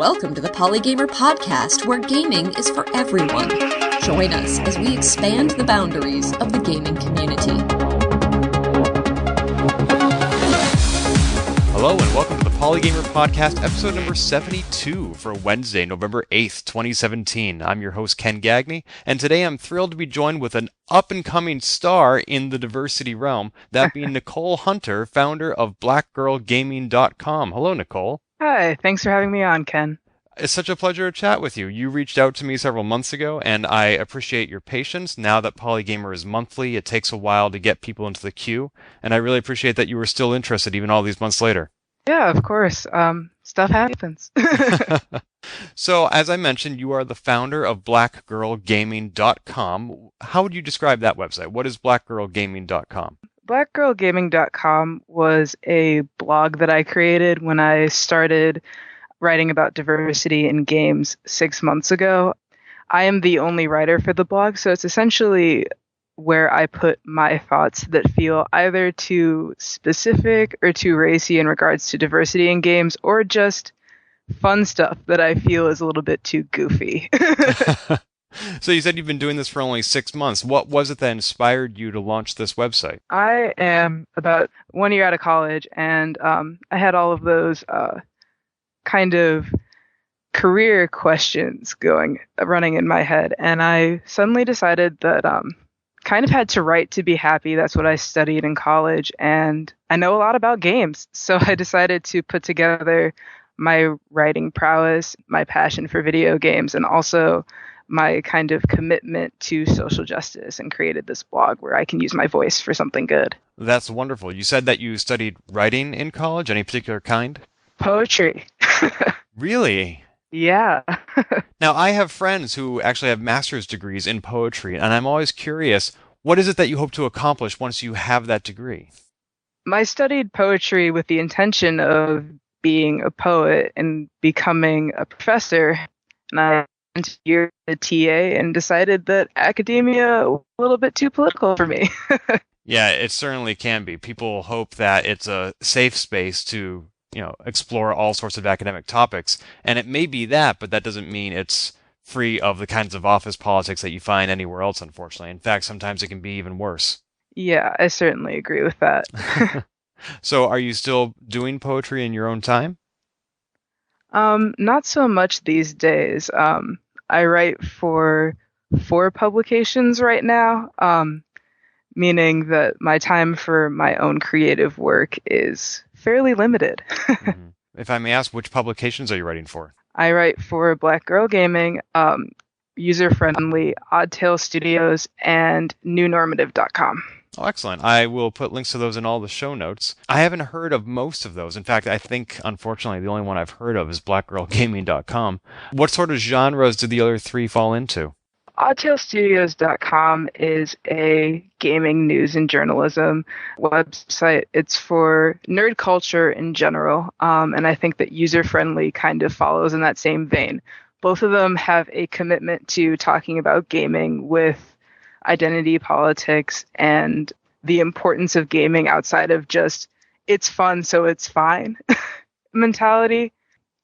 Welcome to the Polygamer podcast, where gaming is for everyone. Join us as we expand the boundaries of the gaming community. Hello and welcome to the Polygamer podcast, episode number 72 for Wednesday, November 8th, 2017. I'm your host, Ken Gagney, and today I'm thrilled to be joined with an up-and-coming star in the diversity realm, that being Nicole Hunter, founder of blackgirlgaming.com. Hello, Nicole. Hi, thanks for having me on, Ken. It's such a pleasure to chat with you. You reached out to me several months ago, and I appreciate your patience. Now that Polygamer is monthly, it takes a while to get people into the queue, and I really appreciate that you were still interested even all these months later. Yeah, of course. Stuff happens. So, as I mentioned, you are the founder of blackgirlgaming.com. How would you describe that website? What is blackgirlgaming.com? Blackgirlgaming.com was a blog that I created when I started writing about diversity in games 6 months ago. I am the only writer for the blog, so it's essentially where I put my thoughts that feel either too specific or too racy in regards to diversity in games, or just fun stuff that I feel is a little bit too goofy. So you said you've been doing this for only 6 months. What was it that inspired you to launch this website? I am about 1 year out of college, and I had all of those kind of career questions running in my head, and I suddenly decided that kind of had to write to be happy. That's what I studied in college, and I know a lot about games, so I decided to put together my writing prowess, my passion for video games, and also my kind of commitment to social justice, and created this blog where I can use my voice for something good. That's wonderful. You said that you studied writing in college. Any particular kind? Poetry. Really? Yeah. Now, I have friends who actually have master's degrees in poetry, and I'm always curious, what is it that you hope to accomplish once you have that degree? I studied poetry with the intention of being a poet and becoming a professor, and I went a year at TA and decided that academia was a little bit too political for me. Yeah, it certainly can be. People hope that it's a safe space to, explore all sorts of academic topics, and it may be that, but that doesn't mean it's free of the kinds of office politics that you find anywhere else, unfortunately. In fact, sometimes it can be even worse. Yeah, I certainly agree with that. So are you still doing poetry in your own time? Not so much these days. I write for 4 publications right now, meaning that my time for my own creative work is fairly limited. Mm-hmm. If I may ask, which publications are you writing for? I write for Black Girl Gaming, User Friendly, Oddtail Studios, and newnormative.com. Oh, excellent. I will put links to those in all the show notes. I haven't heard of most of those. In fact, I think, unfortunately, the only one I've heard of is blackgirlgaming.com. What sort of genres do the other 3 fall into? Oddtailstudios.com is a gaming news and journalism website. It's for nerd culture in general, and I think that User Friendly kind of follows in that same vein. Both of them have a commitment to talking about gaming with identity politics and the importance of gaming outside of just it's fun so it's fine mentality.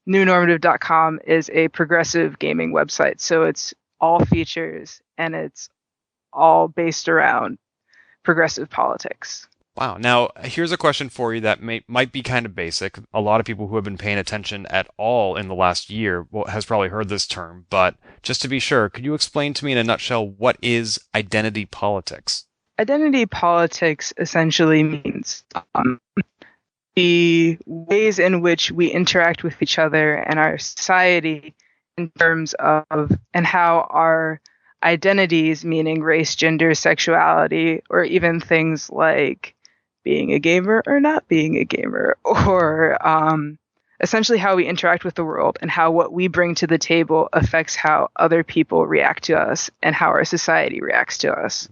Newnormative.com is a progressive gaming website, so it's all features and it's all based around progressive politics. Wow. Now, here's a question for you that might be kind of basic. A lot of people who have been paying attention at all in the last year has probably heard this term, but just to be sure, could you explain to me in a nutshell what is identity politics? Identity politics essentially means the ways in which we interact with each other and our society in terms of, and how our identities, meaning race, gender, sexuality, or even things like being a gamer or not being a gamer, or essentially how we interact with the world and how what we bring to the table affects how other people react to us and how our society reacts to us.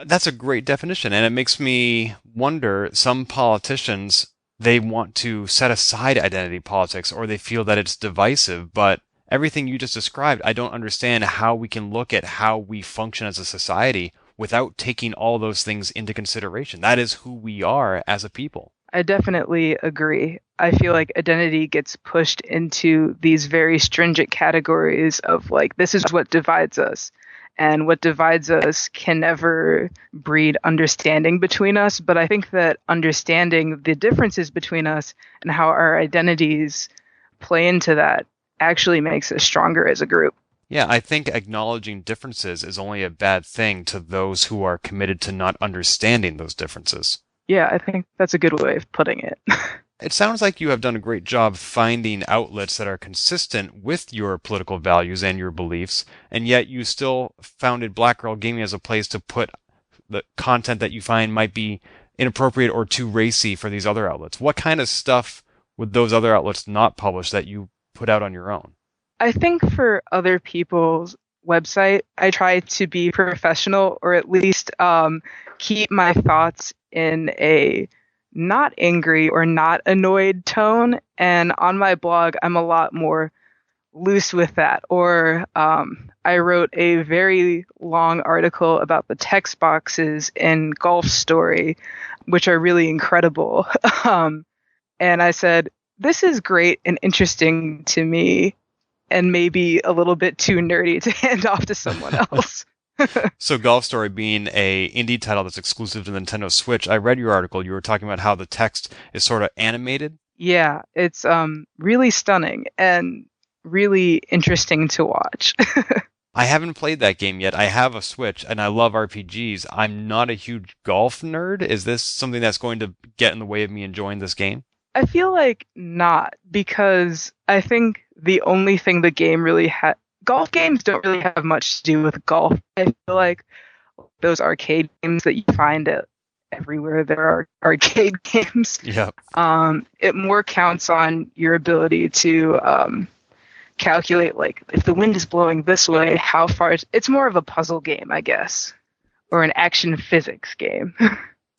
That's a great definition, and it makes me wonder, some politicians, they want to set aside identity politics, or they feel that it's divisive, but everything you just described, I don't understand how we can look at how we function as a society without taking all those things into consideration. That is who we are as a people. I definitely agree. I feel like identity gets pushed into these very stringent categories of like, this is what divides us. And what divides us can never breed understanding between us. But I think that understanding the differences between us and how our identities play into that actually makes us stronger as a group. Yeah, I think acknowledging differences is only a bad thing to those who are committed to not understanding those differences. Yeah, I think that's a good way of putting it. It sounds like you have done a great job finding outlets that are consistent with your political values and your beliefs, and yet you still founded Black Girl Gaming as a place to put the content that you find might be inappropriate or too racy for these other outlets. What kind of stuff would those other outlets not publish that you put out on your own? I think for other people's website, I try to be professional, or at least keep my thoughts in a not angry or not annoyed tone. And on my blog, I'm a lot more loose with that. Or I wrote a very long article about the text boxes in Golf Story, which are really incredible. And I said, this is great and interesting to me, and maybe a little bit too nerdy to hand off to someone else. So Golf Story being a indie title that's exclusive to the Nintendo Switch, I read your article. You were talking about how the text is sort of animated. Yeah, it's really stunning and really interesting to watch. I haven't played that game yet. I have a Switch and I love RPGs. I'm not a huge golf nerd. Is this something that's going to get in the way of me enjoying this game? I feel like not, because I think the only thing the game really had, golf games don't really have much to do with golf. I feel like those arcade games that you find at everywhere there are arcade games. Yeah. It more counts on your ability to calculate, like, if the wind is blowing this way, how far. It's more of a puzzle game, I guess, or an action physics game.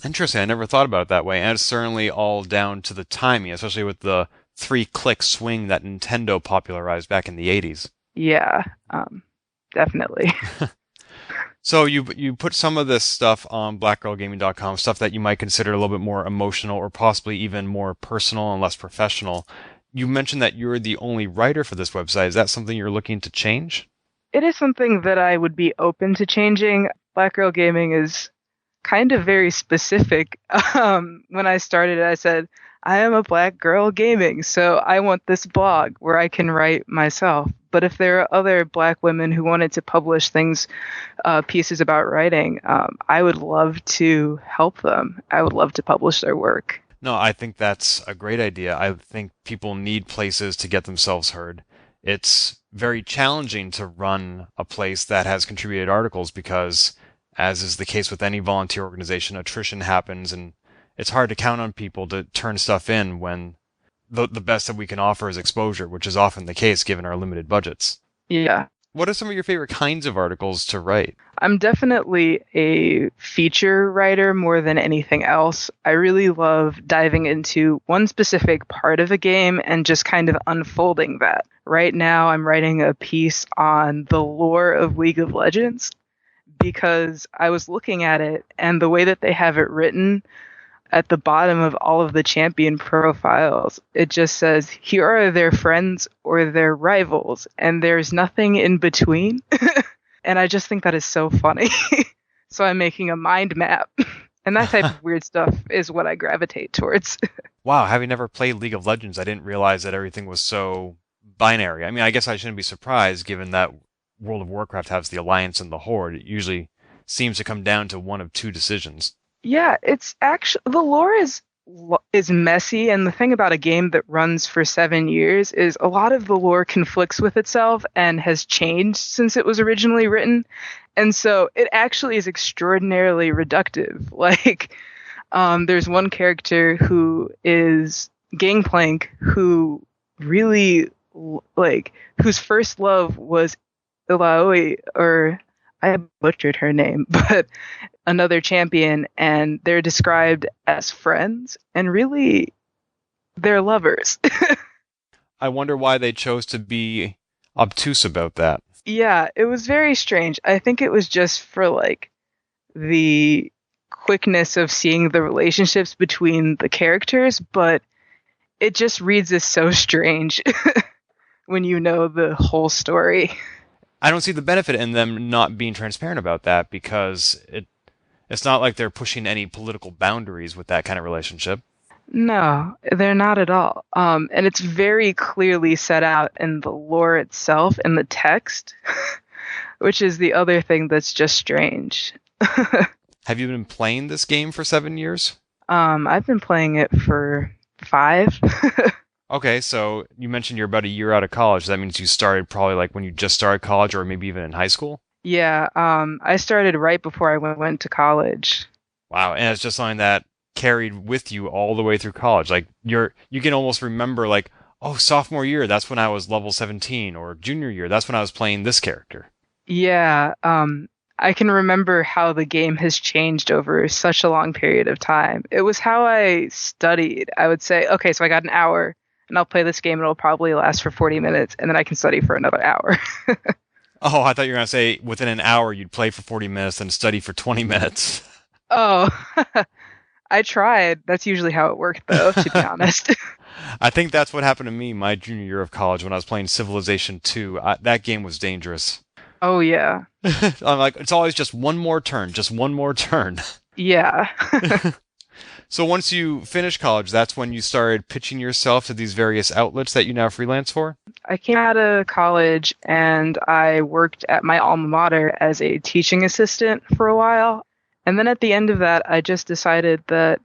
Interesting. I never thought about it that way. And it's certainly all down to the timing, especially with the 3-click swing that Nintendo popularized back in the 80s. Yeah, definitely. So you put some of this stuff on blackgirlgaming.com, stuff that you might consider a little bit more emotional or possibly even more personal and less professional. You mentioned that you're the only writer for this website. Is that something you're looking to change? It is something that I would be open to changing. Black Girl Gaming is kind of very specific. When I started, I said, I am a black girl gaming, so I want this blog where I can write myself. But if there are other black women who wanted to publish things, pieces about writing, I would love to help them. I would love to publish their work. No, I think that's a great idea. I think people need places to get themselves heard. It's very challenging to run a place that has contributed articles because, as is the case with any volunteer organization, attrition happens, and it's hard to count on people to turn stuff in when the best that we can offer is exposure, which is often the case given our limited budgets. Yeah. What are some of your favorite kinds of articles to write? I'm definitely a feature writer more than anything else. I really love diving into one specific part of a game and just kind of unfolding that. Right now, I'm writing a piece on the lore of League of Legends because I was looking at it, and the way that they have it written at the bottom of all of the champion profiles, it just says, here are their friends or their rivals, and there's nothing in between. And I just think that is so funny. So I'm making a mind map. And that type of weird stuff is what I gravitate towards. Wow, having never played League of Legends, I didn't realize that everything was so binary. I mean, I guess I shouldn't be surprised given that World of Warcraft has the Alliance and the Horde. It usually seems to come down to one of two decisions. Yeah, it's actually, the lore is messy, and the thing about a game that runs for 7 years is a lot of the lore conflicts with itself and has changed since it was originally written, and so it actually is extraordinarily reductive. Like, there's one character who is Gangplank who really, like, whose first love was Ilaoi, or I butchered her name, but another champion, and they're described as friends, and really, they're lovers. I wonder why they chose to be obtuse about that. Yeah, it was very strange. I think it was just for, like, the quickness of seeing the relationships between the characters, but it just reads as so strange when you know the whole story. I don't see the benefit in them not being transparent about that because it's not like they're pushing any political boundaries with that kind of relationship. No, they're not at all. And it's very clearly set out in the lore itself, in the text, which is the other thing that's just strange. Have you been playing this game for 7 years? I've been playing it for 5. Okay, so you mentioned you're about a year out of college. That means you started probably like when you just started college or maybe even in high school? Yeah, I started right before I went to college. Wow, and it's just something that carried with you all the way through college. Like you can almost remember like, oh, sophomore year, that's when I was level 17, or junior year, that's when I was playing this character. Yeah, I can remember how the game has changed over such a long period of time. It was how I studied. I would say, okay, so I got an hour, and I'll play this game, and it'll probably last for 40 minutes, and then I can study for another hour. Oh, I thought you were going to say within an hour you'd play for 40 minutes and study for 20 minutes. Oh, I tried. That's usually how it worked, though, to be honest. I think that's what happened to me my junior year of college when I was playing Civilization 2. That game was dangerous. Oh, yeah. I'm like, it's always just one more turn, just one more turn. Yeah. So once you finish college, that's when you started pitching yourself to these various outlets that you now freelance for? I came out of college and I worked at my alma mater as a teaching assistant for a while. And then at the end of that, I just decided that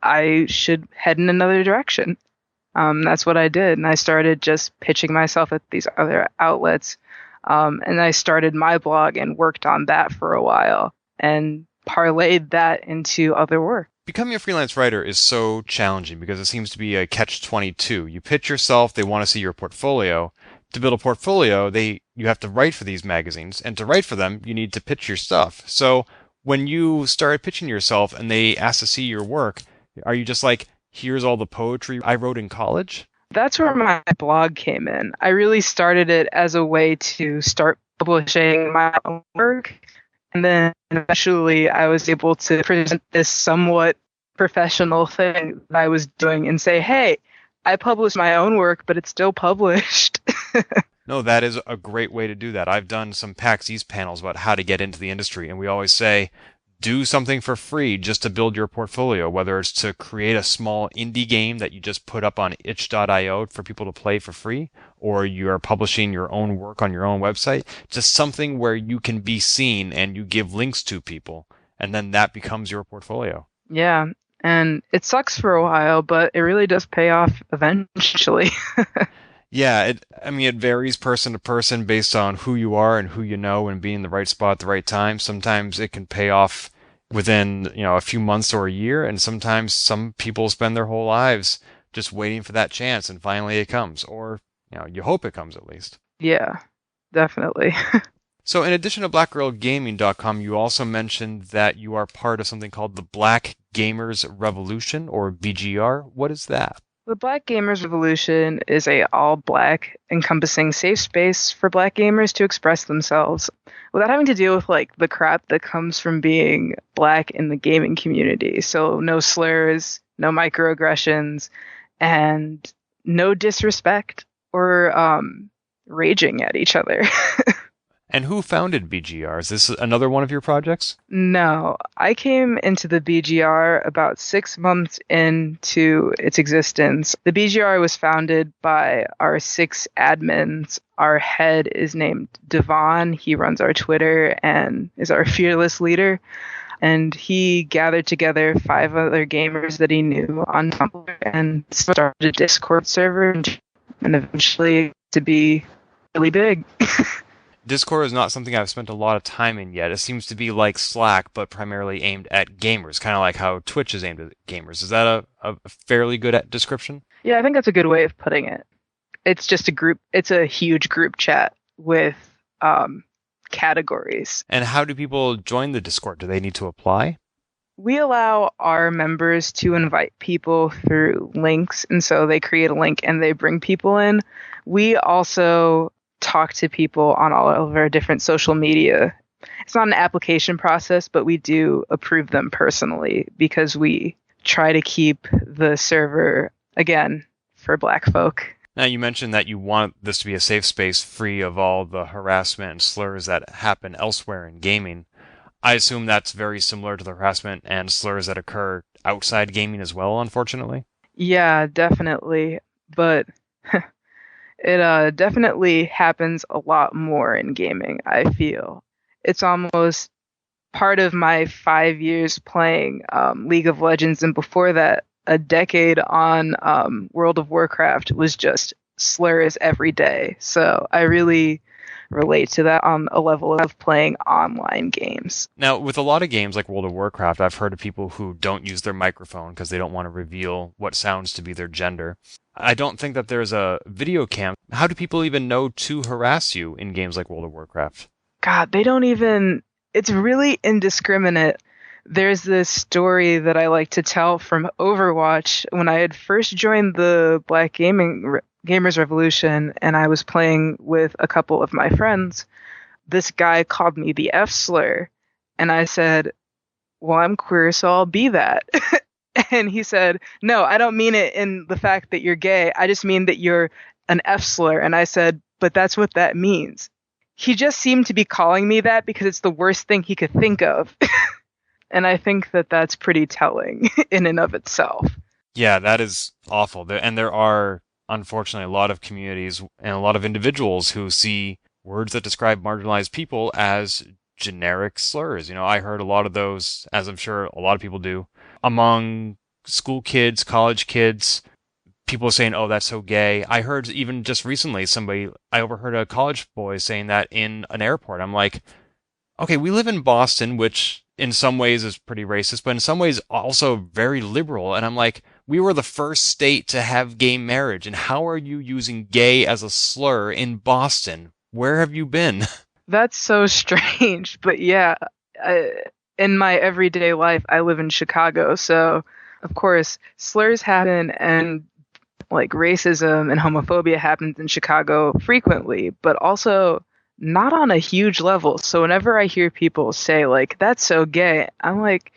I should head in another direction. That's what I did. And I started just pitching myself at these other outlets. And I started my blog and worked on that for a while and parlayed that into other work. Becoming a freelance writer is so challenging because it seems to be a catch-22. You pitch yourself, they want to see your portfolio. To build a portfolio, you have to write for these magazines, and to write for them, you need to pitch your stuff. So when you started pitching yourself and they asked to see your work, are you just like, here's all the poetry I wrote in college? That's where my blog came in. I really started it as a way to start publishing my own work. And then eventually I was able to present this somewhat professional thing that I was doing and say, hey, I published my own work, but it's still published. No, that is a great way to do that. I've done some PAX East panels about how to get into the industry, and we always say, do something for free just to build your portfolio, whether it's to create a small indie game that you just put up on itch.io for people to play for free, or you are publishing your own work on your own website, just something where you can be seen and you give links to people, and then that becomes your portfolio. Yeah, and it sucks for a while, but it really does pay off eventually. Yeah, it varies person to person based on who you are and who you know and being in the right spot at the right time. Sometimes it can pay off within, a few months or a year, and sometimes some people spend their whole lives just waiting for that chance, and finally it comes, or you hope it comes at least. Yeah, definitely. So in addition to blackgirlgaming.com, you also mentioned that you are part of something called the Black Gamers Revolution, or BGR. What is that? The Black Gamers Revolution is a all-black, encompassing safe space for black gamers to express themselves without having to deal with the crap that comes from being black in the gaming community. So no slurs, no microaggressions, and no disrespect or raging at each other. And who founded BGR? Is this another one of your projects? No, I came into the BGR about 6 months into its existence. The BGR was founded by our 6 admins. Our head is named Devon. He runs our Twitter and is our fearless leader. And he gathered together 5 other gamers that he knew on Tumblr and started a Discord server and eventually to be really big. Discord is not something I've spent a lot of time in yet. It seems to be like Slack, but primarily aimed at gamers, kind of like how Twitch is aimed at gamers. Is that a fairly good description? Yeah, I think that's a good way of putting it. It's just a group. It's a huge group chat with categories. And how do people join the Discord? Do they need to apply? We allow our members to invite people through links, and so they create a link and they bring people in. We also talk to people on all of our different social media. It's not an application process, but we do approve them personally because we try to keep the server, again, for Black folk. Now, you mentioned that you want this to be a safe space free of all the harassment and slurs that happen elsewhere in gaming. I assume that's very similar to the harassment and slurs that occur outside gaming as well, unfortunately. Yeah, definitely. But it definitely happens a lot more in gaming, I feel. It's almost part of my 5 years playing League of Legends, and before that, a decade on World of Warcraft was just slurs every day. So I really relate to that on a level of playing online games. Now, with a lot of games like World of Warcraft, I've heard of people who don't use their microphone because they don't want to reveal what sounds to be their gender. I don't think that there's a video cam. How do people even know to harass you in games like World of Warcraft? God, they don't even. It's really indiscriminate. There's this story that I like to tell from Overwatch. When I had first joined the Black Gamers Revolution and I was playing with a couple of my friends, this guy called me the F slur. And I said, well, I'm queer, so I'll be that. And he said, no, I don't mean it in the fact that you're gay. I just mean that you're an F slur. And I said, but that's what that means. He just seemed to be calling me that because it's the worst thing he could think of. And I think that that's pretty telling in and of itself. Yeah, that is awful. And there are, unfortunately, a lot of communities and a lot of individuals who see words that describe marginalized people as generic slurs. You know, I heard a lot of those, as I'm sure a lot of people do, among school kids, college kids, people saying, oh, that's so gay. I heard even just recently I overheard a college boy saying that in an airport. I'm like, okay, we live in Boston, which in some ways is pretty racist, but in some ways also very liberal. And I'm like, we were the first state to have gay marriage. And how are you using gay as a slur in Boston? Where have you been? That's so strange. But yeah, in my everyday life, I live in Chicago. So, of course, slurs happen and like racism and homophobia happens in Chicago frequently, but also not on a huge level. So whenever I hear people say like, that's so gay, I'm like,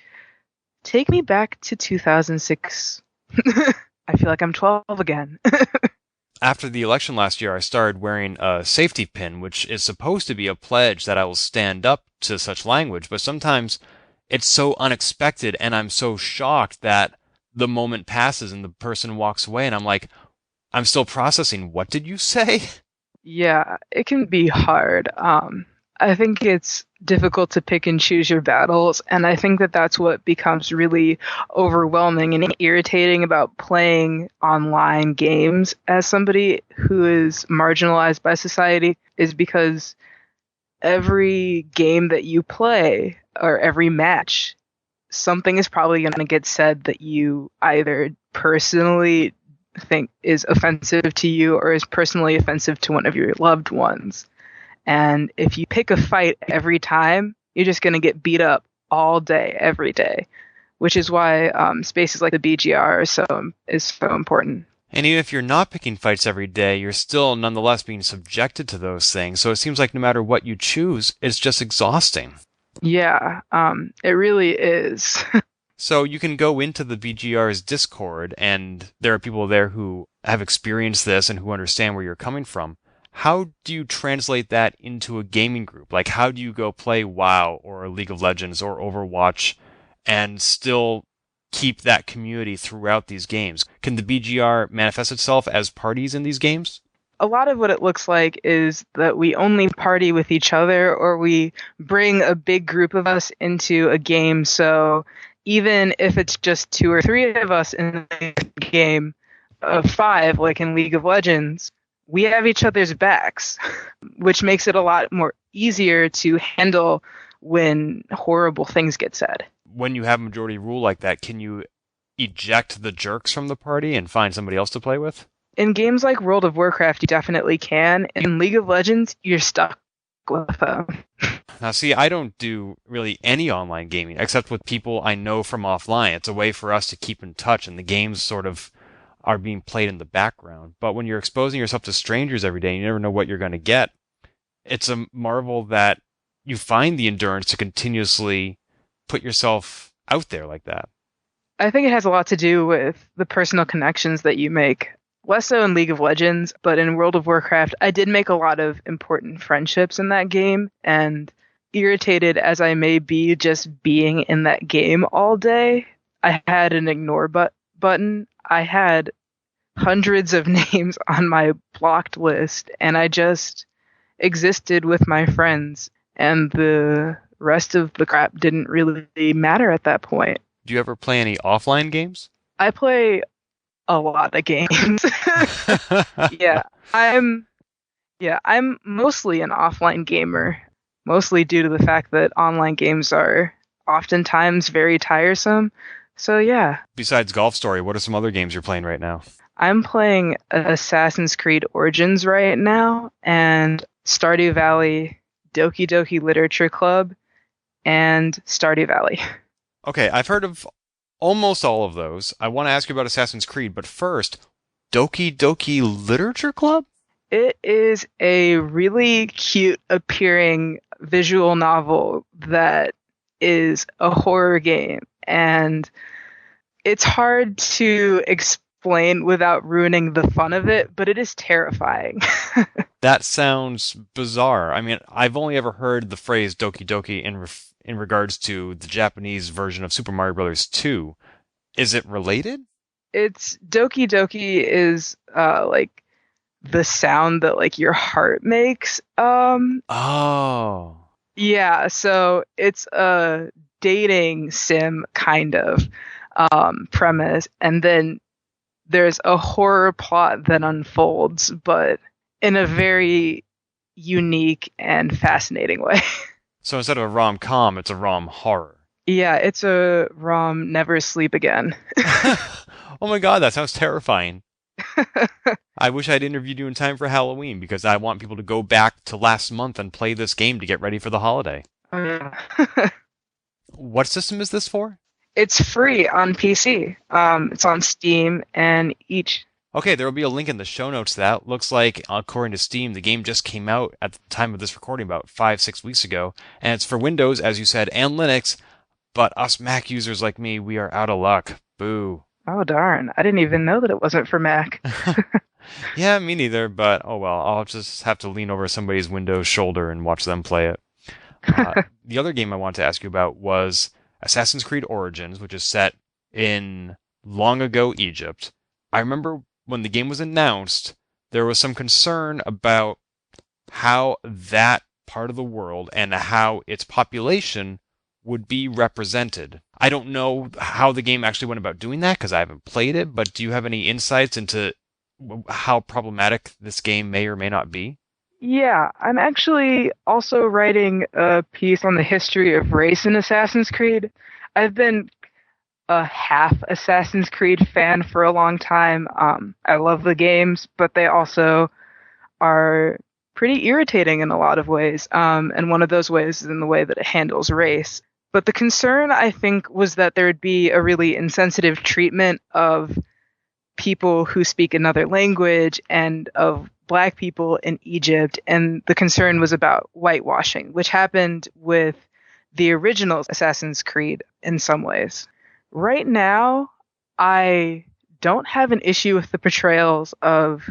take me back to 2006. I feel like I'm 12 again. After the election last year, I started wearing a safety pin, which is supposed to be a pledge that I will stand up to such language. But sometimes it's so unexpected and I'm so shocked that the moment passes and the person walks away and I'm like, I'm still processing. What did you say? Yeah, it can be hard. I think it's difficult to pick and choose your battles, and I think that that's what becomes really overwhelming and irritating about playing online games as somebody who is marginalized by society, is because every game that you play or every match, something is probably going to get said that you either personally think is offensive to you or is personally offensive to one of your loved ones. And if you pick a fight every time, you're just going to get beat up all day, every day, which is why spaces like the BGR is so important. And even if you're not picking fights every day, you're still nonetheless being subjected to those things. So it seems like no matter what you choose, it's just exhausting. Yeah, it really is. So you can go into the BGR's Discord, and there are people there who have experienced this and who understand where you're coming from. How do you translate that into a gaming group? Like, how do you go play WoW or League of Legends or Overwatch and still keep that community throughout these games? Can the BGR manifest itself as parties in these games? A lot of what it looks like is that we only party with each other, or we bring a big group of us into a game. So even if it's just 2 or 3 of us in a game of 5, like in League of Legends, we have each other's backs, which makes it a lot more easier to handle when horrible things get said. When you have majority rule like that, can you eject the jerks from the party and find somebody else to play with? In games like World of Warcraft, you definitely can. In League of Legends, you're stuck with them. Now, see, I don't do really any online gaming except with people I know from offline. It's a way for us to keep in touch, and the games sort of are being played in the background. But when you're exposing yourself to strangers every day, you never know what you're going to get. It's a marvel that you find the endurance to continuously put yourself out there like that. I think it has a lot to do with the personal connections that you make. Less so in League of Legends, but in World of Warcraft, I did make a lot of important friendships in that game, and irritated as I may be just being in that game all day, I had an ignore button. I had hundreds of names on my blocked list, and I just existed with my friends, and the rest of the crap didn't really matter at that point. Do you ever play any offline games? I play a lot of games. Yeah, I'm mostly an offline gamer, mostly due to the fact that online games are oftentimes very tiresome. So yeah. Besides Golf Story, what are some other games you're playing right now? I'm playing Assassin's Creed Origins right now, and Stardew Valley, Doki Doki Literature Club, and Stardew Valley. Okay, I've heard of almost all of those. I want to ask you about Assassin's Creed, but first, Doki Doki Literature Club? It is a really cute appearing visual novel that is a horror game, and it's hard to explain without ruining the fun of it, but it is terrifying. That sounds bizarre. I mean, I've only ever heard the phrase Doki Doki in regards to the Japanese version of Super Mario Bros. 2. Is it related? It's Doki Doki is like the sound that like your heart makes. Oh. Yeah, so it's a dating sim kind of premise, and then there's a horror plot that unfolds, but in a very unique and fascinating way. So instead of a rom-com, it's a rom-horror. Yeah, it's a rom Never Sleep Again. Oh my god, that sounds terrifying. I wish I'd interviewed you in time for Halloween, because I want people to go back to last month and play this game to get ready for the holiday. Oh, yeah. What system is this for? It's free on PC. It's on Steam, and each... Okay, there will be a link in the show notes to that. Looks like, according to Steam, the game just came out at the time of this recording about 5-6 weeks ago, and it's for Windows, as you said, and Linux, but us Mac users like me, we are out of luck. Boo. Oh, darn. I didn't even know that it wasn't for Mac. Yeah, me neither, but oh well, I'll just have to lean over somebody's Windows shoulder and watch them play it. The other game I wanted to ask you about was Assassin's Creed Origins, which is set in long ago Egypt. I remember when the game was announced, there was some concern about how that part of the world and how its population would be represented. I don't know how the game actually went about doing that because I haven't played it, but do you have any insights into how problematic this game may or may not be? Yeah, I'm actually also writing a piece on the history of race in Assassin's Creed. I've been a half Assassin's Creed fan for a long time. I love the games, but they also are pretty irritating in a lot of ways. And one of those ways is in the way that it handles race. But the concern, I think, was that there would be a really insensitive treatment of people who speak another language and of Black people in Egypt. And the concern was about whitewashing, which happened with the original Assassin's Creed in some ways. Right now, I don't have an issue with the portrayals of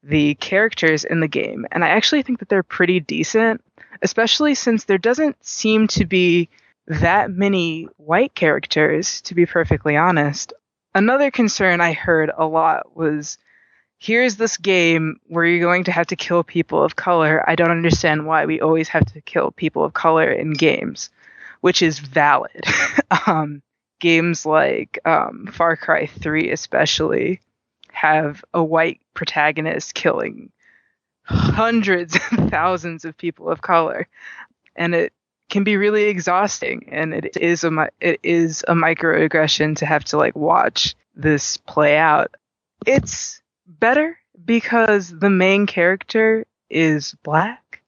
the characters in the game. And I actually think that they're pretty decent, especially since there doesn't seem to be that many white characters, to be perfectly honest. Another concern I heard a lot was, here's this game where you're going to have to kill people of color. I don't understand why we always have to kill people of color in games, which is valid. Games like Far Cry 3 especially have a white protagonist killing hundreds and thousands of people of color. And it can be really exhausting, and it is a microaggression to have to like watch this play out. It's better because the main character is Black.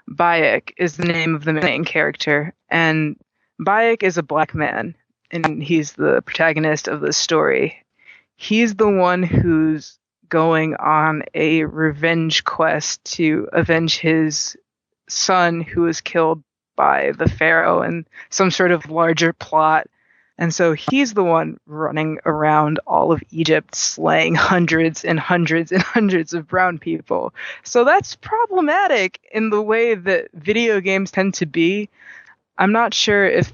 Bayek is the name of the main character, and Bayek is a Black man, and he's the protagonist of the story. He's the one who's going on a revenge quest to avenge his son who was killed by the Pharaoh in some sort of larger plot And so he's the one running around all of Egypt slaying hundreds and hundreds and hundreds of brown people. So that's problematic in the way that video games tend to be. I'm not sure if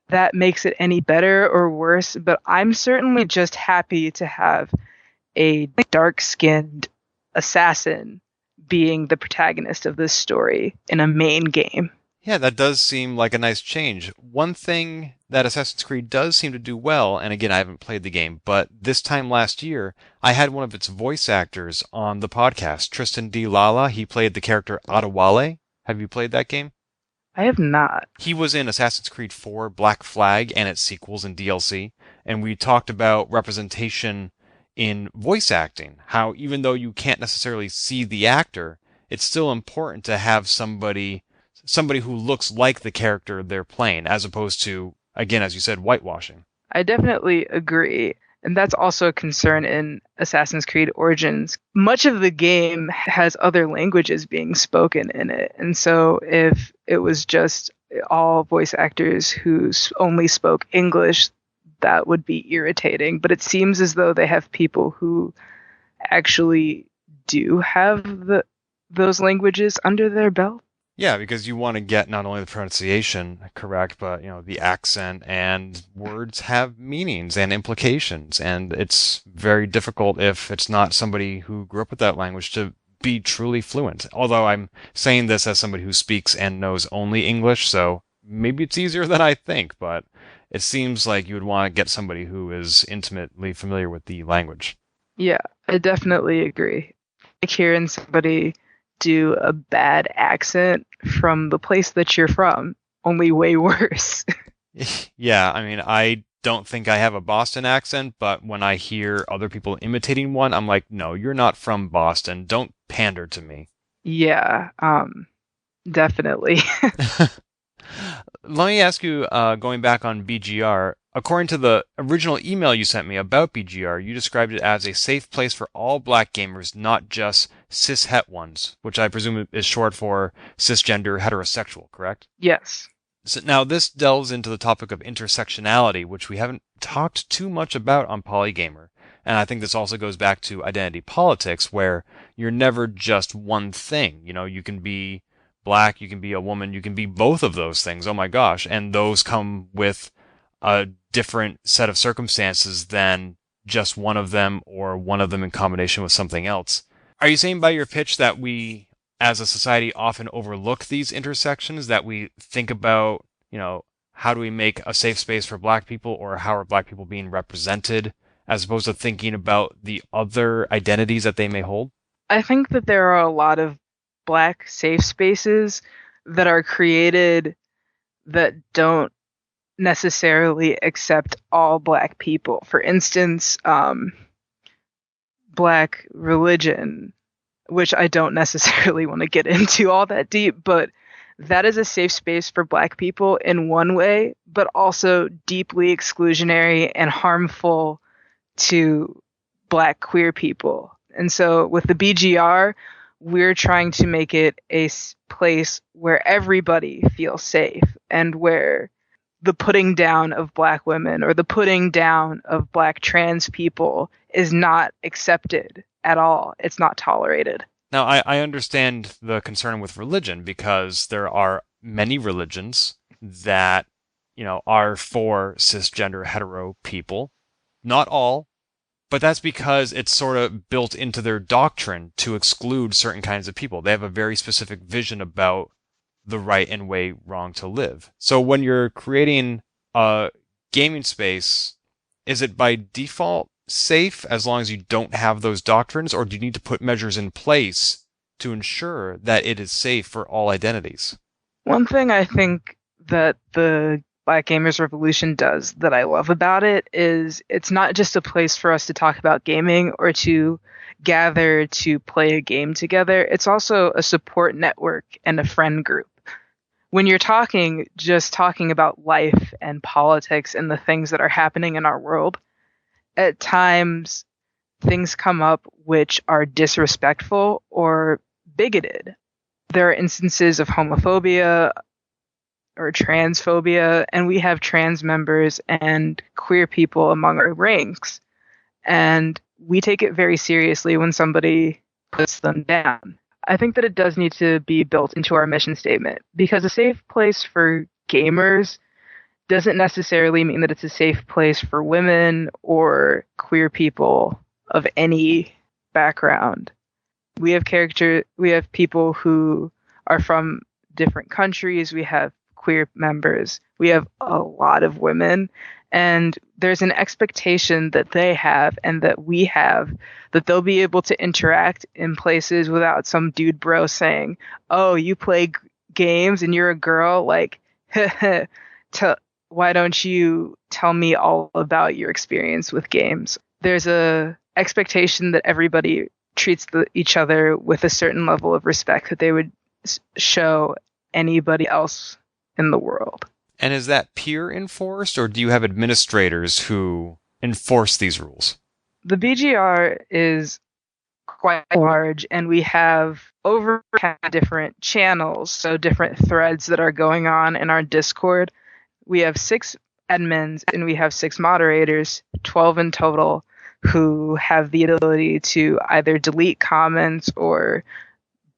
that makes it any better or worse, but I'm certainly just happy to have a dark-skinned assassin being the protagonist of this story in a main game. Yeah, that does seem like a nice change. One thing that Assassin's Creed does seem to do well, and again, I haven't played the game, but this time last year, I had one of its voice actors on the podcast, Tristan D. Lala. He played the character Adewale. Have you played that game? I have not. He was in Assassin's Creed 4, Black Flag, and its sequels and DLC, and we talked about representation in voice acting, how even though you can't necessarily see the actor, it's still important to have somebody who looks like the character they're playing, as opposed to, again, as you said, whitewashing. I definitely agree. And that's also a concern in Assassin's Creed Origins. Much of the game has other languages being spoken in it. And so if it was just all voice actors who only spoke English, that would be irritating. But it seems as though they have people who actually do have those languages under their belt. Yeah, because you want to get not only the pronunciation correct, but the accent, and words have meanings and implications, and it's very difficult if it's not somebody who grew up with that language to be truly fluent. Although I'm saying this as somebody who speaks and knows only English, so maybe it's easier than I think, but it seems like you would want to get somebody who is intimately familiar with the language. Yeah, I definitely agree. Like hearing somebody do a bad accent from the place that you're from, only way worse. Yeah, I mean, I don't think I have a Boston accent, but when I hear other people imitating one, I'm like, no, you're not from Boston. Don't pander to me. Yeah, definitely. Let me ask you, going back on BGR, according to the original email you sent me about BGR, you described it as a safe place for all black gamers, not just cis-het ones, which I presume is short for cisgender heterosexual, correct? Yes. So now this delves into the topic of intersectionality, which we haven't talked too much about on Polygamer. And I think this also goes back to identity politics, where you're never just one thing. You can be black, you can be a woman, you can be both of those things. Oh my gosh. And those come with a different set of circumstances than just one of them, or one of them in combination with something else. Are you saying by your pitch that we, as a society, often overlook these intersections, that we think about, how do we make a safe space for black people, or how are black people being represented, as opposed to thinking about the other identities that they may hold? I think that there are a lot of black safe spaces that are created that don't necessarily accept all black people. For instance, black religion, which I don't necessarily want to get into all that deep, but that is a safe space for black people in one way, but also deeply exclusionary and harmful to black queer people. And so with the BGR, we're trying to make it a place where everybody feels safe, and where the putting down of black women or the putting down of black trans people is not accepted at all. It's not tolerated. Now, I understand the concern with religion, because there are many religions that, are for cisgender hetero people. Not all, but that's because it's sort of built into their doctrine to exclude certain kinds of people. They have a very specific vision about the right and way wrong to live. So when you're creating a gaming space, is it by default safe as long as you don't have those doctrines, or do you need to put measures in place to ensure that it is safe for all identities? One thing I think that the Black Gamers Revolution does that I love about it is it's not just a place for us to talk about gaming or to gather to play a game together. It's also a support network and a friend group. When you're just talking about life and politics and the things that are happening in our world, at times things come up which are disrespectful or bigoted. There are instances of homophobia, or transphobia, and we have trans members and queer people among our ranks. And we take it very seriously when somebody puts them down. I think that it does need to be built into our mission statement, because a safe place for gamers doesn't necessarily mean that it's a safe place for women or queer people of any background. We have people who are from different countries. We have queer members. We have a lot of women. And there's an expectation that they have and that we have, that they'll be able to interact in places without some dude bro saying, "Oh, you play games and you're a girl? Like, why don't you tell me all about your experience with games?" There's a expectation that everybody treats each other with a certain level of respect that they would show anybody else in the world. And is that peer enforced, or do you have administrators who enforce these rules? The BGR is quite large, and we have over 10 different channels, so different threads that are going on in our Discord. We have 6 admins and we have 6 moderators, 12 in total, who have the ability to either delete comments or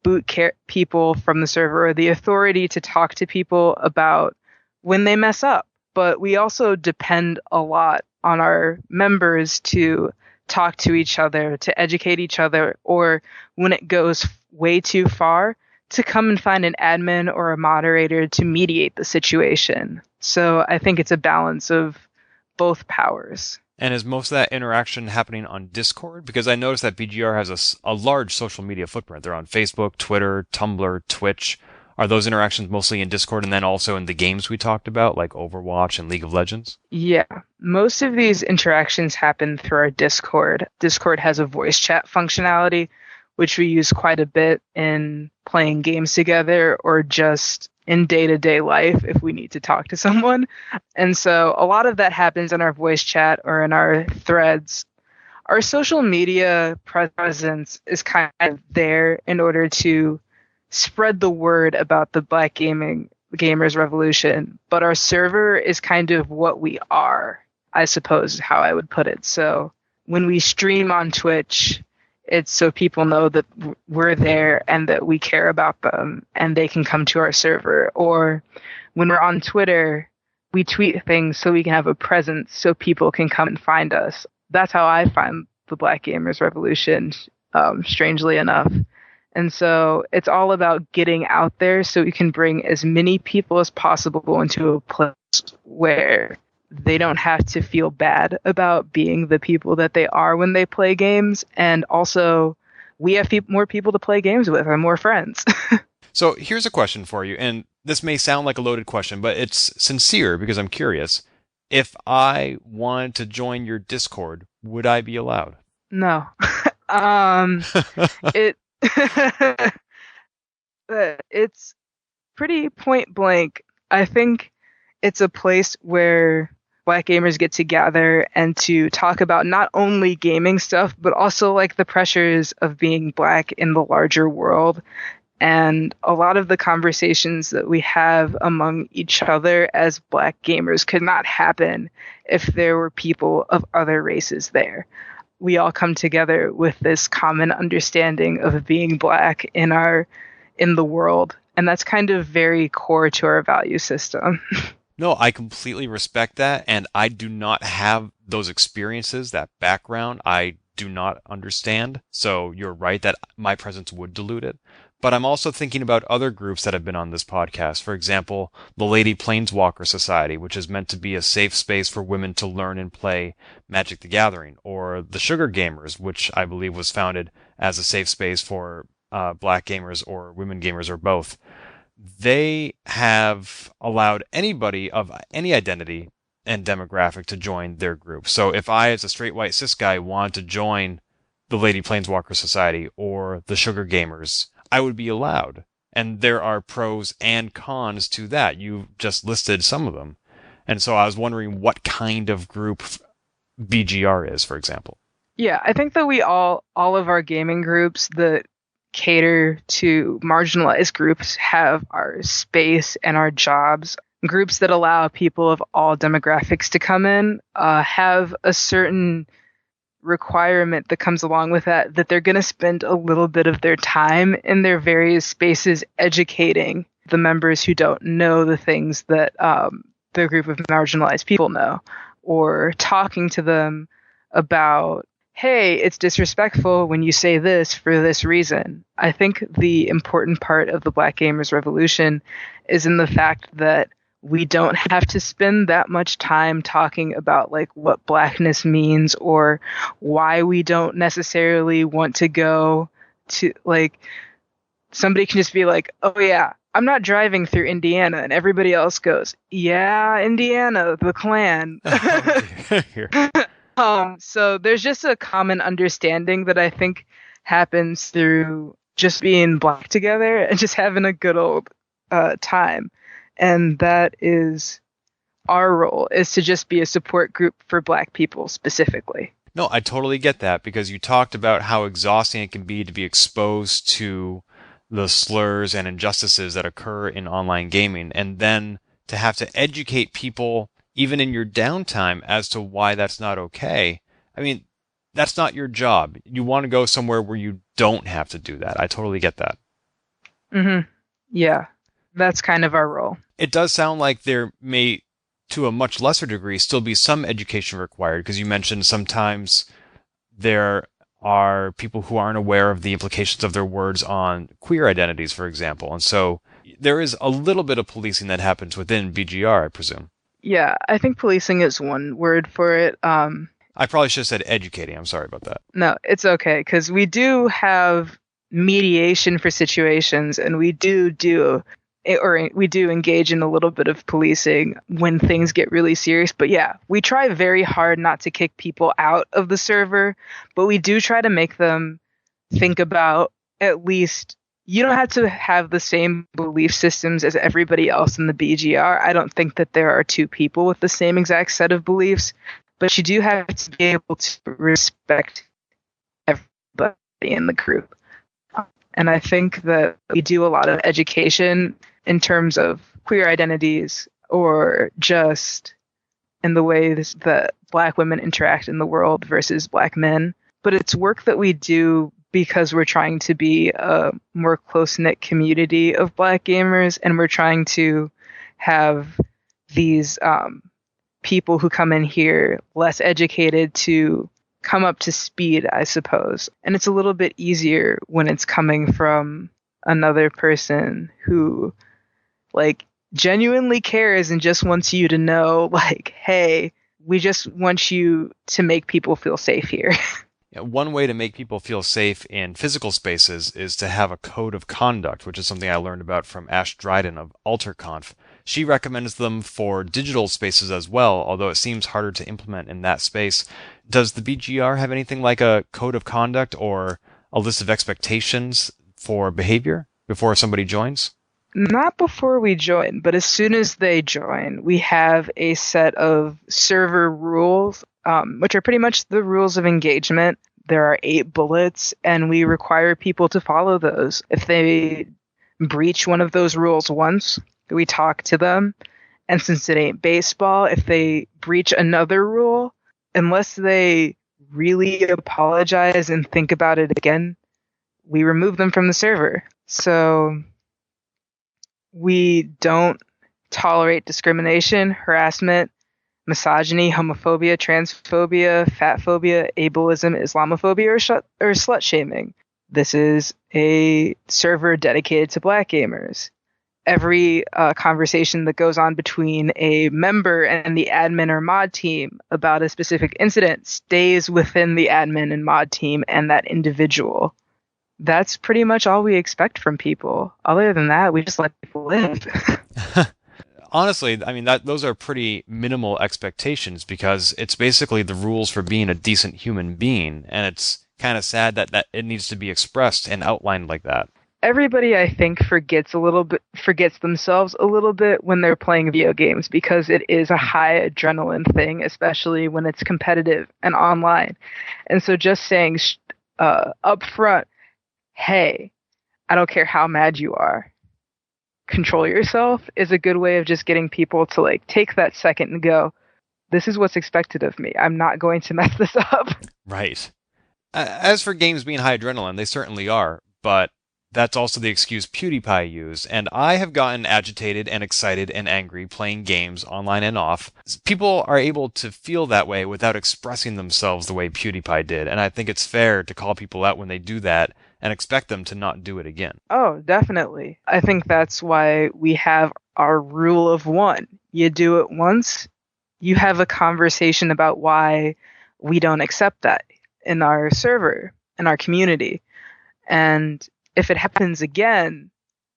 boot people from the server, or the authority to talk to people about when they mess up. But we also depend a lot on our members to talk to each other, to educate each other, or when it goes way too far, to come and find an admin or a moderator to mediate the situation. So I think it's a balance of both powers. And is most of that interaction happening on Discord? Because I noticed that BGR has a large social media footprint. They're on Facebook, Twitter, Tumblr, Twitch. Are those interactions mostly in Discord and then also in the games we talked about, like Overwatch and League of Legends? Yeah, most of these interactions happen through our Discord. Discord has a voice chat functionality, which we use quite a bit in playing games together or just in day-to-day life if we need to talk to someone. And so a lot of that happens in our voice chat or in our threads. Our social media presence is kind of there in order to spread the word about the Black gamers revolution, but our server is kind of what we are, I suppose is how I would put it. So when we stream on Twitch, it's so people know that we're there and that we care about them and they can come to our server. Or when we're on Twitter, we tweet things so we can have a presence so people can come and find us. That's how I find the Black Gamers Revolution, strangely enough. And so it's all about getting out there so we can bring as many people as possible into a place where they don't have to feel bad about being the people that they are when they play games. And also, we have more people to play games with and more friends. So here's a question for you, and this may sound like a loaded question, but it's sincere because I'm curious. If I wanted to join your Discord, would I be allowed? No. It's pretty point blank. I think it's a place where Black gamers get together and to talk about not only gaming stuff, but also like the pressures of being Black in the larger world. And a lot of the conversations that we have among each other as Black gamers could not happen if there were people of other races there. We all come together with this common understanding of being Black in the world. And that's kind of very core to our value system. No, I completely respect that, and I do not have those experiences, that background. I do not understand. So you're right that my presence would dilute it. But I'm also thinking about other groups that have been on this podcast. For example, the Lady Planeswalker Society, which is meant to be a safe space for women to learn and play Magic the Gathering, or the Sugar Gamers, which I believe was founded as a safe space for Black gamers or women gamers or both. They have allowed anybody of any identity and demographic to join their group. So if I, as a straight white cis guy, wanted to join the Lady Planeswalker Society or the Sugar Gamers, I would be allowed. And there are pros and cons to that. You just listed some of them. And so I was wondering what kind of group BGR is, for example. Yeah, I think that all of our gaming groups that cater to marginalized groups have our space and our jobs. Groups that allow people of all demographics to come in have a certain requirement that comes along with that they're going to spend a little bit of their time in their various spaces educating the members who don't know the things that the group of marginalized people know, or talking to them about, hey, it's disrespectful when you say this for this reason. I think the important part of the Black Gamers Revolution is in the fact that we don't have to spend that much time talking about like what blackness means or why we don't necessarily want to go to, like, somebody can just be like, oh yeah, I'm not driving through Indiana, and everybody else goes, yeah, Indiana, the Klan. So there's just a common understanding that I think happens through just being Black together and just having a good old time. And that is our role, is to just be a support group for Black people specifically. No, I totally get that, because you talked about how exhausting it can be to be exposed to the slurs and injustices that occur in online gaming, and then to have to educate people even in your downtime as to why that's not okay. I mean, that's not your job. You want to go somewhere where you don't have to do that. I totally get that. Mm-hmm. Yeah, that's kind of our role. It does sound like there may, to a much lesser degree, still be some education required, because you mentioned sometimes there are people who aren't aware of the implications of their words on queer identities, for example. And so there is a little bit of policing that happens within BGR, I presume. Yeah, I think policing is one word for it. I probably should have said educating. I'm sorry about that. No, it's okay, because we do have mediation for situations, and we do engage in a little bit of policing when things get really serious. But yeah, we try very hard not to kick people out of the server, but we do try to make them think about, at least, you don't have to have the same belief systems as everybody else in the BGR. I don't think that there are two people with the same exact set of beliefs, but you do have to be able to respect everybody in the group. And I think that we do a lot of education in terms of queer identities, or just in the ways that Black women interact in the world versus Black men. But it's work that we do because we're trying to be a more close-knit community of Black gamers, and we're trying to have these people who come in here less educated to come up to speed, I suppose. And it's a little bit easier when it's coming from another person who, like, genuinely cares and just wants you to know, like, hey, we just want you to make people feel safe here. One way to make people feel safe in physical spaces is to have a code of conduct, which is something I learned about from Ash Dryden of AlterConf. She recommends them for digital spaces as well, although it seems harder to implement in that space. Does the BGR have anything like a code of conduct or a list of expectations for behavior before somebody joins? Not before we join, but as soon as they join, we have a set of server rules, which are pretty much the rules of engagement. There are 8 bullets, and we require people to follow those. If they breach one of those rules once, we talk to them. And since it ain't baseball, if they breach another rule, unless they really apologize and think about it again, we remove them from the server. So we don't tolerate discrimination, harassment, misogyny, homophobia, transphobia, fatphobia, ableism, Islamophobia, or slut shaming. This is a server dedicated to Black gamers. Every conversation that goes on between a member and the admin or mod team about a specific incident stays within the admin and mod team and that individual. That's pretty much all we expect from people. Other than that, we just let people live. Honestly, I mean, those are pretty minimal expectations, because it's basically the rules for being a decent human being, and it's kind of sad that it needs to be expressed and outlined like that. Everybody, I think, forgets themselves a little bit when they're playing video games, because it is a high adrenaline thing, especially when it's competitive and online. And so just saying up front, hey, I don't care how mad you are. Control yourself is a good way of just getting people to like take that second and go, this is what's expected of me. I'm not going to mess this up. Right. As for games being high adrenaline, they certainly are, but that's also the excuse PewDiePie used, and I have gotten agitated and excited and angry playing games online and off. People are able to feel that way without expressing themselves the way PewDiePie did, and I think it's fair to call people out when they do that and expect them to not do it again. Oh, definitely. I think that's why we have our rule of one. You do it once, you have a conversation about why we don't accept that in our server, in our community. And if it happens again,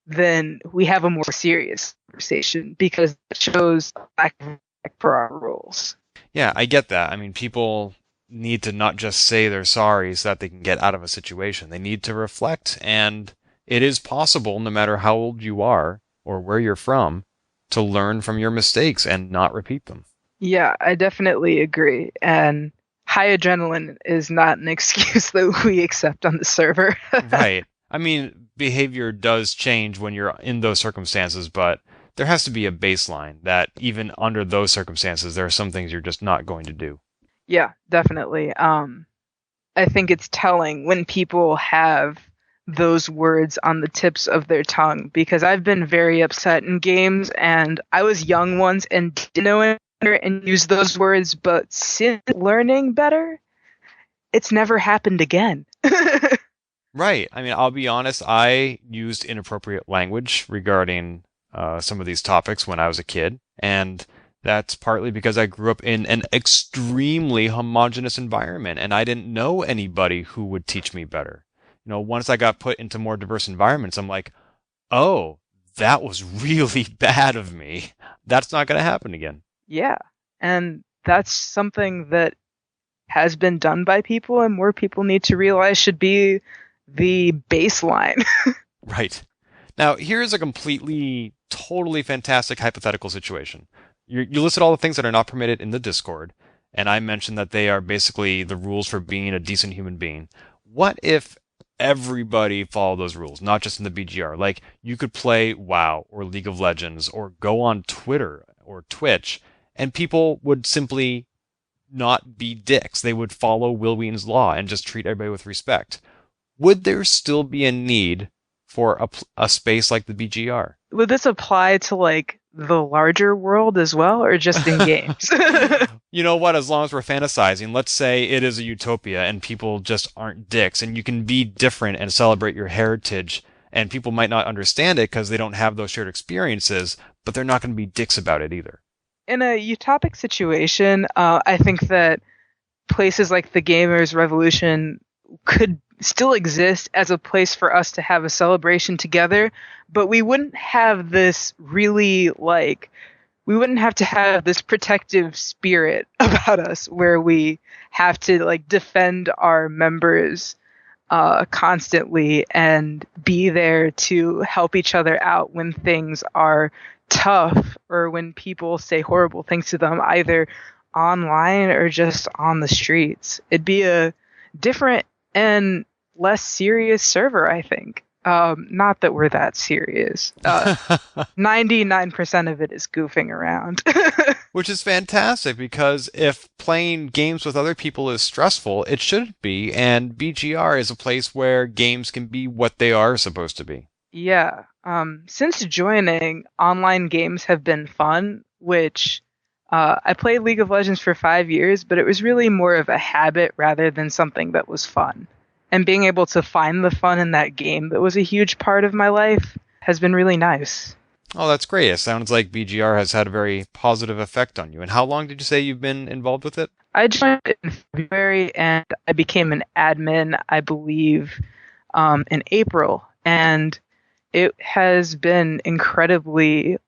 then we have a more serious conversation because it shows lack of respect for our rules. Yeah, I get that. I mean, people need to not just say they're sorry so that they can get out of a situation. They need to reflect, and it is possible, no matter how old you are or where you're from, to learn from your mistakes and not repeat them. Yeah, I definitely agree. And high adrenaline is not an excuse that we accept on the server. Right. I mean, behavior does change when you're in those circumstances, but there has to be a baseline that even under those circumstances, there are some things you're just not going to do. Yeah, definitely. I think it's telling when people have those words on the tips of their tongue, because I've been very upset in games, and I was young once and didn't know any better and used those words, but since learning better, it's never happened again. Right. I mean, I'll be honest, I used inappropriate language regarding some of these topics when I was a kid, and that's partly because I grew up in an extremely homogenous environment, and I didn't know anybody who would teach me better. You know, once I got put into more diverse environments, I'm like, oh, that was really bad of me. That's not going to happen again. Yeah, and that's something that has been done by people and more people need to realize should be the baseline. Right. Now, here's a totally fantastic hypothetical situation. You listed all the things that are not permitted in the Discord, and I mentioned that they are basically the rules for being a decent human being. What if everybody followed those rules, not just in the BGR? Like, you could play WoW or League of Legends or go on Twitter or Twitch, and people would simply not be dicks. They would follow Will Wheaton's law and just treat everybody with respect. Would there still be a need for a space like the BGR? Would this apply to like the larger world as well, or just in games? You know what? As long as we're fantasizing, let's say it is a utopia and people just aren't dicks, and you can be different and celebrate your heritage, and people might not understand it because they don't have those shared experiences, but they're not going to be dicks about it either. In a utopic situation, I think that places like the Gamers Revolution could still exist as a place for us to have a celebration together, but we wouldn't have this really we wouldn't have to have this protective spirit about us where we have to like defend our members constantly and be there to help each other out when things are tough or when people say horrible things to them, either online or just on the streets. It'd be a different and less serious server, I think. Not that we're that serious. 99% of it is goofing around. Which is fantastic, because if playing games with other people is stressful, it shouldn't be, and BGR is a place where games can be what they are supposed to be. Yeah. Since joining, online games have been fun, which I played League of Legends for 5 years, but it was really more of a habit rather than something that was fun. And being able to find the fun in that game that was a huge part of my life has been really nice. Oh, that's great. It sounds like BGR has had a very positive effect on you. And how long did you say you've been involved with it? I joined in February and I became an admin, I believe, in April. And it has been incredibly...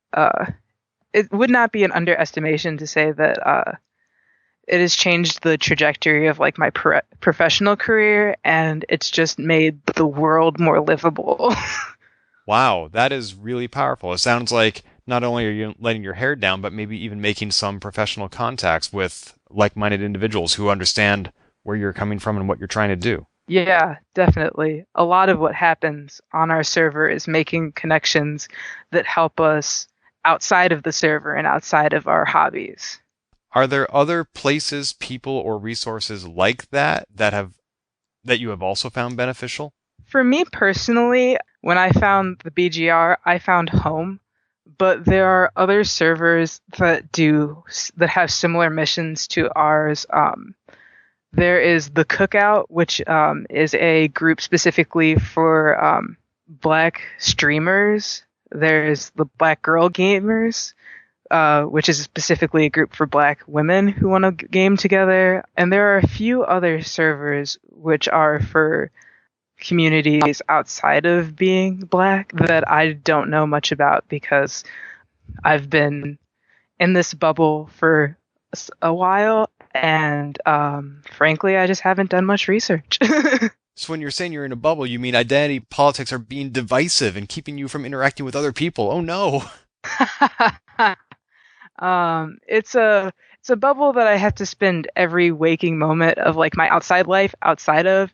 it would not be an underestimation to say that it has changed the trajectory of like my professional career, and it's just made the world more livable. Wow, that is really powerful. It sounds like not only are you letting your hair down, but maybe even making some professional contacts with like-minded individuals who understand where you're coming from and what you're trying to do. Yeah, definitely. A lot of what happens on our server is making connections that help us outside of the server and outside of our hobbies. Are there other places, people, or resources like that you have also found beneficial? For me personally, when I found the BGR, I found home, but there are other servers that have similar missions to ours. There is the Cookout, which is a group specifically for Black streamers. There's the Black Girl Gamers, which is specifically a group for Black women who want to game together. And there are a few other servers which are for communities outside of being Black that I don't know much about because I've been in this bubble for a while, and frankly, I just haven't done much research. So when you're saying you're in a bubble, you mean identity politics are being divisive and keeping you from interacting with other people. Oh no. It's a bubble that I have to spend every waking moment of like my outside life outside of.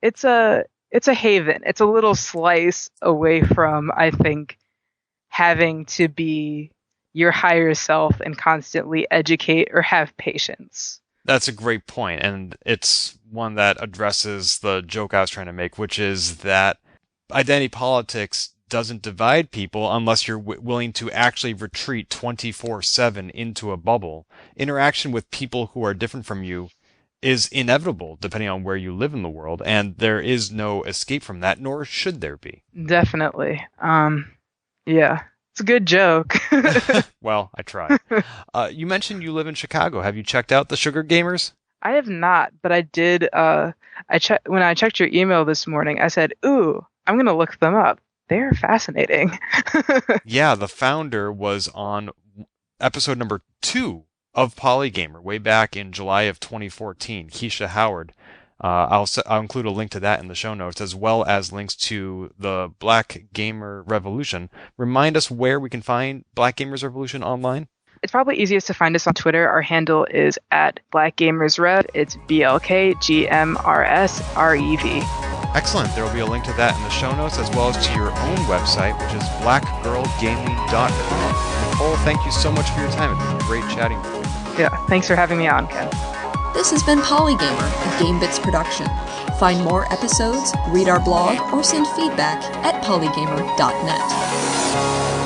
It's a haven. It's a little slice away from, I think, having to be your higher self and constantly educate or have patience. That's a great point, and it's one that addresses the joke I was trying to make, which is that identity politics doesn't divide people unless you're willing to actually retreat 24/7 into a bubble. Interaction with people who are different from you is inevitable depending on where you live in the world, and there is no escape from that, nor should there be. Definitely. Yeah. It's a good joke. Well, I try. You mentioned you live in Chicago. Have you checked out the Sugar Gamers? I have not, but I did. When I checked your email this morning, I said, "Ooh, I'm gonna look them up. They're fascinating." Yeah, the founder was on episode number 2 of Polygamer way back in July of 2014, Keisha Howard. I'll include a link to that in the show notes, as well as links to the Black Gamer Revolution. Remind us where we can find Black Gamers Revolution online. It's probably easiest to find us on Twitter. Our handle is @BlackGamersRev. It's BLKGMRSREV. Excellent. There will be a link to that in the show notes, as well as to your own website, which is blackgirlgaming.com. Nicole, thank you so much for your time. It's been great chatting with you. Yeah, thanks for having me on, Ken. This has been Polygamer, a Gamebits production. Find more episodes, read our blog, or send feedback at polygamer.net.